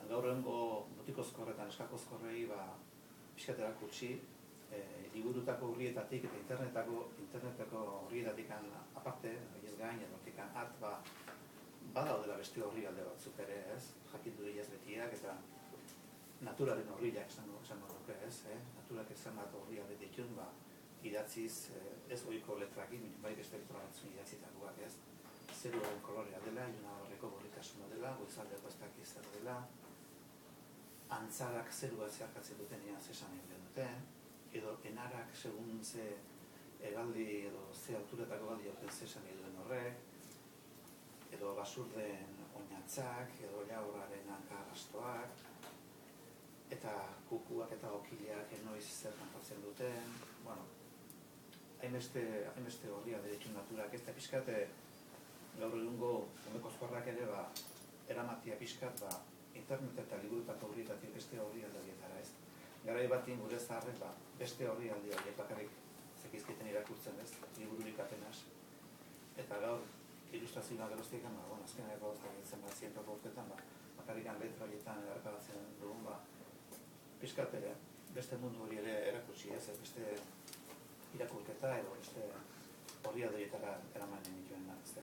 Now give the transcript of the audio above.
gaur egungo botikozko horretan eskakozkorrei pixkat erakutsi, liburutako horrietatik eta internetako horrietatik aparte, ez gain, horretik at, badaudela beste horri alde batzuk ere, ez? Jakindu dira ez betiak eta naturaren horriak esango nuke, ez? Naturak esan bat horri alde ditun, idatziz ez ohiko letrakin, bai beste letra batzun idatzitakoak, ez? Zeruaren kolorea dela, iluna horreko borritasuna dela, goizaldeko ez dakiz zer dela, antzarak zerua zeharkatzen dutenean zesan egiten dute, edo enarak segun ze egaldi edo ze alturetako galdi hauten zesan egiten horrek, edo basurden oinatzak, edo jaurraren hankarrastoak, eta kukuak eta okileak enoiz zer kantatzen duten, hainbeste horria deritun naturak, ez da pixkat gaur egungo omekozkorrak ere eramatia pixkat internet eta liburutako horrietatik beste horri aldeetara, ez? Garai batin gure zaharrek beste horri alde horiek bakarrik zekizkiten irakurtzen, ez? Libururik apenas. Eta gaur ilustrazioa geroztik, azkeneko zen bat zientoko urtetan, bakarrikan letra horietan erreparatzen dugun, pixkat ere, beste mundu hori ere erakutsi, ez? Beste irakurketa edo beste horri aldeetara eraman dituen.